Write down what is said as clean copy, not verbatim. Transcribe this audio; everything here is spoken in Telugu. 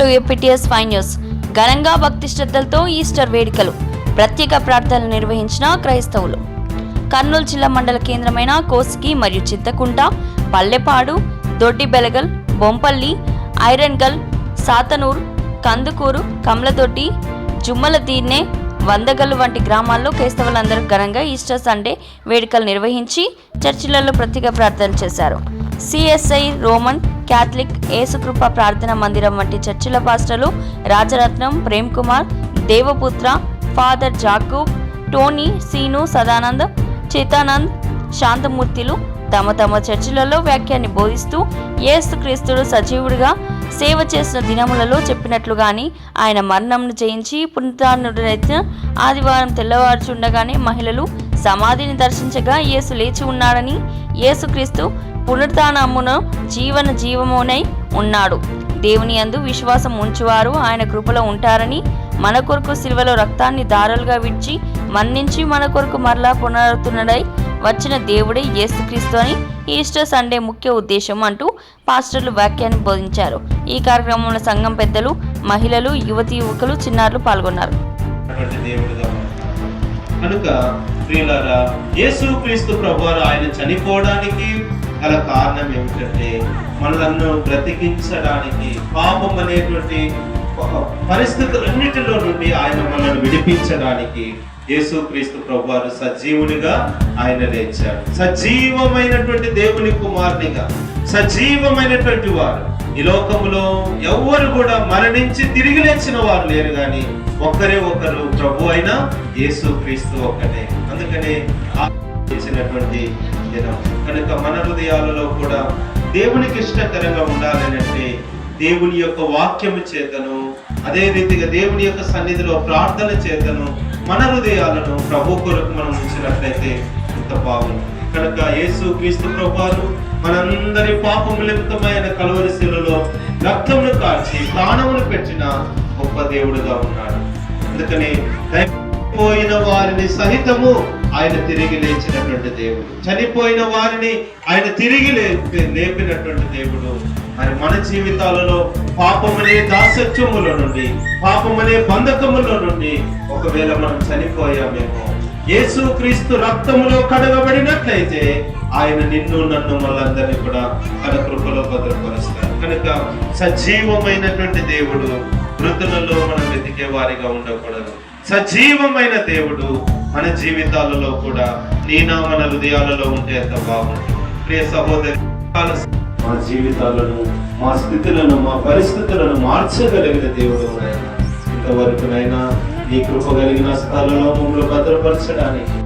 To APTS 5 news. ఘనంగా భక్తి శ్రద్ధలతో ఈస్టర్ వేడుకలు, ప్రత్యేక ప్రార్థనలు నిర్వహించిన క్రైస్తవులు. కర్నూలు జిల్లా మండల కేంద్రమైన కోస్గి మరియు చింతకుంట, పల్లెపాడు, దొడ్డిబెలగల్, బొంపల్లి, ఐరన్గల్, సాతనూరు, కందుకూరు, కమలదొడ్డి, జుమ్మలదీర్నె, వందగల్లు వంటి గ్రామాల్లో క్రైస్తవులందరూ ఘనంగా ఈస్టర్ సండే వేడుకలు నిర్వహించి చర్చిలలో ప్రత్యేక ప్రార్థనలు చేశారు. సిఎస్ఐ, రోమన్ క్యాథలిక్, యేసుకృప ప్రార్థన మందిరం వంటి చర్చిల పాస్టర్లు Rajaratnam, Prem Kumar, Devaputra, father Jacob, Tony, Seenu, Sadanand, Chetanand, శాంతమూర్తిలు తమ తమ చర్చిలలో వాక్యాన్ని బోధిస్తూ యేసుక్రీస్తుడు సజీవుడిగా సేవ చేసిన దినములలో చెప్పినట్లుగాని ఆయన మరణంను జయించి పునరుత్థానుడైన ఆదివారం తెల్లవారుచుండగానే మహిళలు సమాధిని దర్శించగా యేసు లేచి ఉన్నాడని, యేసుక్రీస్తు పునరుత్థానమును జీవమునై ఉన్నాడు. దేవుని యందు విశ్వాసం ఉంచువారు ఆయన కృపలో ఉంటారని, మన కొరకు సిలువలో రక్తాన్ని దారాలుగా విడిచి మన్నించి మన కొరకు మరలా పునరుత్థానుడై వచ్చిన దేవుడే యేసుక్రీస్తు అని ఈస్టర్ సండే ముఖ్య ఉద్దేశం అంటూ పాస్టర్లు వాక్యాన్ని బోధించారు. ఈ కార్యక్రమంలో సంఘం పెద్దలు, మహిళలు, యువతి యువకులు, చిన్నారులు పాల్గొన్నారు. కనుక ప్రియులారా, యేసుక్రీస్తు ప్రభువారు ఆయన చనిపోవడానికి గల కారణం ఏమిటంటే మనలను బ్రతికించడానికి, పాపం అనేటువంటి పరిస్థితులన్నిటిలో నుండి ఆయన మనల్ని విడిపించడానికి యేసుక్రీస్తు ప్రభువారు సజీవునిగా ఆయన లేచాడు. సజీవమైనటువంటి దేవుని కుమారునిగా, సజీవమైనటువంటి వారు ఈ లోకములో ఎవ్వరు కూడా మరణించి తిరిగి లేచిన వారు లేరు, కానీ ఒక్కరే ఒకరు, ప్రభు అయిన యేసుక్రీస్తు ఒక్కటే. అందుకనే ఇచ్చినటువంటి దినం. కనుక మన హృదయాలలో కూడా దేవునికి ఇష్టకరంగా ఉండాలనంటే దేవుని యొక్క వాక్యము చేతను, అదే రీతిగా దేవుని యొక్క సన్నిధిలో ప్రార్థన చేతను మన హృదయాలను ప్రభు కొరకు మనం ఉంచినట్లయితే ఎంత బాగుంది. కనుక యేసుక్రీస్తు ప్రభువారు మనందరి పాపము నిమిత్తమైన కలువరి శిలువలో రక్తమును కార్చి ప్రాణమును పెట్టిన గొప్ప దేవుడుగా ఉన్నాడు. అందుకని చనిపోయిన వారిని సహితము ఆయన తిరిగి లేచినటువంటి దేవుడు, చనిపోయిన వారిని ఆయన తిరిగి లేపినటువంటి దేవుడు. మరి మన జీవితాలలో పాపమనే దాసత్వములో నుండి, పాపమనే బంధకములో నుండి ఒకవేళ మనం చనిపోయామేమో, యేసుక్రీస్తు రక్తములో కడగబడినట్లయితే ఆయన నిన్ను నన్ను మనందరినీ కూడా తన కృపలో భద్రపరుస్తాడు. కనుక సజీవమైనటువంటి దేవుడు మృతులలో మనం వెతికే వారిగా ఉండకూడదు. సజీవమైన దేవుడు మన జీవితాలలో కూడా మన హృదయాలలో ఉంటే ఎంత బాగుంటుంది. ప్రియ సహోదరి, మా జీవితాలను, మా స్థితులను, మా పరిస్థితులను మార్చగలిగిన దేవుడు నాయన. ఇంతవరకునైనా నీ కృప కలిగిన స్థలంలో మమ్మల్ని భద్రపరచడానికి